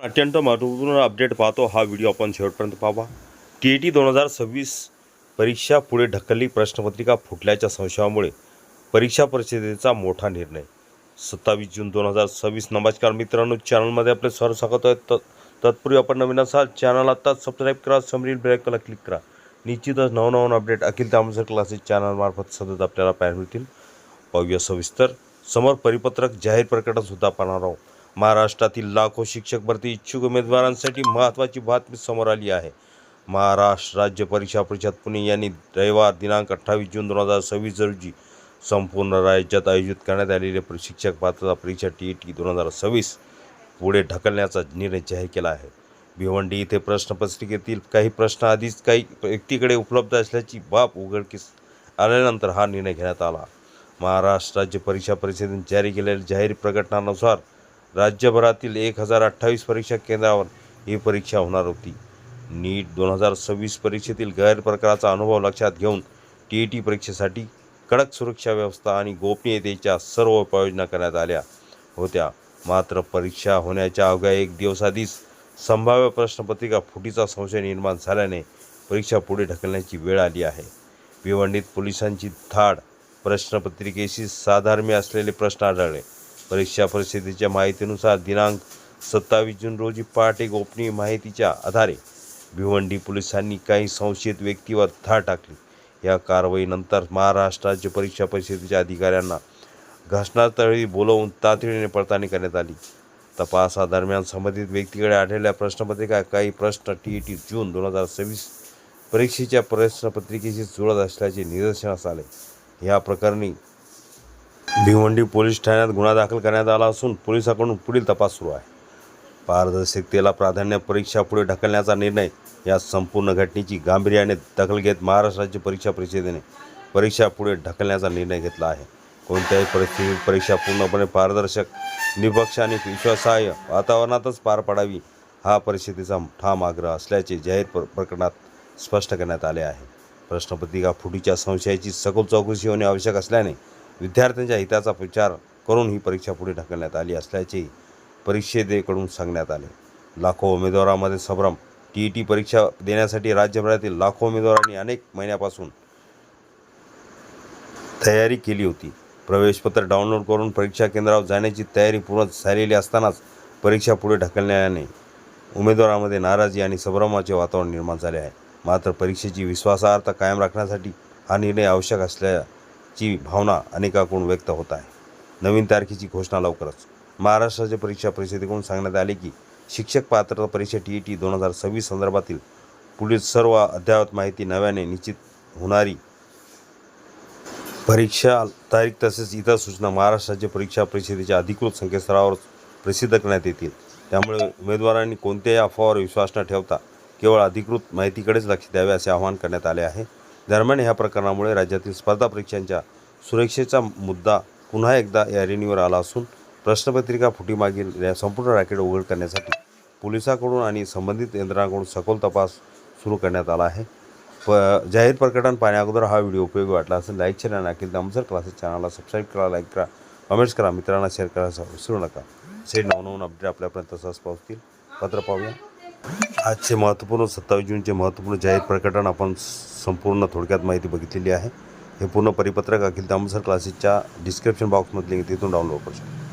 अत्यंत महत्त्वपूर्ण अपडेट पाहतो हा व्हिडिओ आपण शेवटपर्यंत पाहा। TET 2026 परीक्षा पुढे ढकलली, प्रश्नपत्रिका फुटल्याच्या संशयामुळे परीक्षा परिषदेचा मोठा निर्णय। 27 जून 2026। नमस्कार मित्रांनो, चॅनलमध्ये आपले स्वागत आहे। तत्पूर्वी आपण नवीन असाल चॅनल आत्ताच सबस्क्राईब करा, समोरील बेल आयकॉनला क्लिक करा। निश्चितच नवनवीन अपडेट अखिल तामसर क्लासेस चॅनलमार्फत सतत आपल्याला पाहायला मिळतील। पाहूया सविस्तर। समोर परिपत्रक जाहीर प्रकटन सुद्धा पाहणार आहोत। महाराष्ट्रातील लाखो शिक्षक भरती इच्छुक उमेदवारांसाठी महत्त्वाची बातमी समोर आली आहे। महाराष्ट्र राज्य परीक्षा परिषद पुणे यांनी रविवार दिनांक 28 जून 2026 रोजी संपूर्ण राज्यात आयोजित करण्यात आलेले शिक्षक पात्रता परीक्षा TET 2026 पुढे ढकलण्याचा निर्णय जाहीर केला आहे। भिवंडी येथे प्रश्नपत्रिकेतील काही प्रश्न आधीच काही व्यक्तीकडे उपलब्ध असल्याची बाब उघडकीस आल्यानंतर हा निर्णय घेण्यात आला। महाराष्ट्र राज्य परीक्षा परिषदेने जारी केलेल्या जाहीर प्रकटनानुसार राज्यभरातील 1028 परीक्षा केंद्रावर ही परीक्षा होणार होती। नीट 2026 परीक्षेतील गैरप्रकाराचा अनुभव लक्षात घेऊन TET परीक्षेसाठी कडक सुरक्षा व्यवस्था आणि गोपनीयतेच्या सर्व उपाययोजना करण्यात आल्या होत्या। मात्र परीक्षा होण्याच्या अवघ्या एक दिवस आधीच संभाव्य प्रश्नपत्रिका फुटीचा संशय निर्माण झाल्याने परीक्षा पुढे ढकलण्याची वेळ आली आहे। भिवंडीत पोलिसांची धाड, प्रश्नपत्रिकेशी साधर्म्य असलेले प्रश्न आढळले। परीक्षा परिषदेच्या माहितीनुसार दिनांक 27 जून रोजी पहाटे गोपनीय माहितीच्या आधारे भिवंडी पोलिसांनी काही संशयित व्यक्तीवर धाड टाकली। या कारवाईनंतर महाराष्ट्र राज्य परीक्षा परिषदेच्या अधिकाऱ्यांना घटनास्थळी बोलवून तातडीने पडताळणी करण्यात आली। तपासादरम्यान संबंधित व्यक्तीकडे आढळलेल्या प्रश्नपत्रिका काही प्रश्न TET जून 2026 परीक्षेच्या प्रश्नपत्रिकेशी जुळत असल्याचे निदर्शनास आले। या प्रकरणी भिवंडी पोलीस ठाण्यात गुन्हा दाखल करण्यात आला असून पोलिसांकडून पुढील तपास सुरू आहे। पारदर्शकतेला प्राधान्य, परीक्षा पुढे ढकलण्याचा निर्णय या संपूर्ण घटनेची गांभीर्याने दखल घेत महाराष्ट्र राज्य परीक्षा परिषदेने परीक्षा पुढे ढकलण्याचा निर्णय घेतला आहे। कोणत्याही परिस्थितीत परीक्षा पूर्णपणे पारदर्शक, निष्पक्ष आणि विश्वासार्ह वातावरणातच पार पाडावी हा परिषदेचा ठाम आग्रह असल्याचे जाहीर प्रकटनात स्पष्ट करण्यात आले आहे। प्रश्नपत्रिका फुटीच्या संशयाची सखोल चौकशी होणे आवश्यक असल्याने विद्यार्थ्यांच्या हिताचा विचार करून ही परीक्षा पुढे ढकलण्यात आली असल्याचे परिषदेकडून सांगण्यात आले। लाखो उमेदवारांमध्ये संभ्रम। TET परीक्षा देण्यासाठी राज्यभरातील लाखो उमेदवारांनी अनेक महिन्यापासून तयारी केली होती। प्रवेशपत्र डाउनलोड करून परीक्षा केंद्रावर जाण्याची तयारी पूर्ण झालेली असतानाच परीक्षा पुढे ढकलण्याने उमेदवारांमध्ये नाराजी आणि संभ्रमाचे वातावरण निर्माण झाले आहे। मात्र परीक्षेची विश्वासार्हता कायम राखण्यासाठी हा निर्णय आवश्यक असल्याची भावना अनेकांकडून व्यक्त होत आहे। नवीन तारखेची घोषणा लवकरच। महाराष्ट्र राज्य परीक्षा परिषदेकडून सांगण्यात आले की शिक्षक पात्रता परीक्षा TET 2026 संदर्भातील पुढील सर्व अद्ययावत माहिती, नव्याने निश्चित होणारी परीक्षा तारीख तसेच इतर सूचना महाराष्ट्र राज्य परीक्षा परिषदेच्या अधिकृत संकेतस्थळावर प्रसिद्ध करण्यात येतील। त्यामुळे उमेदवारांनी कोणत्याही अफवावर विश्वास न ठेवता केवळ अधिकृत माहितीकडेच लक्ष द्यावे असे आवाहन करण्यात आले आहे। दरम्यान ह्या प्रकरणामुळे राज्यातील स्पर्धा परीक्षांच्या सुरक्षेचा मुद्दा पुन्हा एकदा ऐरणीवर आला असून प्रश्नपत्रिका फुटीमागील संपूर्ण रॅकेट उघड करण्यासाठी पोलिसांकडून आणि संबंधित यंत्रणांकडून सखोल तपास सुरू करण्यात आला आहे। जाहीर प्रकटन पाहण्याअगोदर हा व्हिडिओ उपयोगी वाटला असेल लाईक, शेअर आणि अखिल तामसर क्लासेस चॅनलला सबस्क्राईब करा, लाईक करा, कमेंट्स करा, मित्रांना शेअर करायला विसरू नका। असे नवनवीन अपडेट आपल्यापर्यंत सहज पोहोचतील। पत्र पाहूया। आजचे महत्त्वपूर्ण 27 जूनचे महत्त्वपूर्ण जाहीर प्रकटन आपण संपूर्ण थोडक्यात माहिती बघितलेली आहे। हे पूर्ण परिपत्रक अखिल तामसर क्लासेसच्या डिस्क्रिप्शन बॉक्समध्ये लिंक तिथून डाउनलोड करू शकता।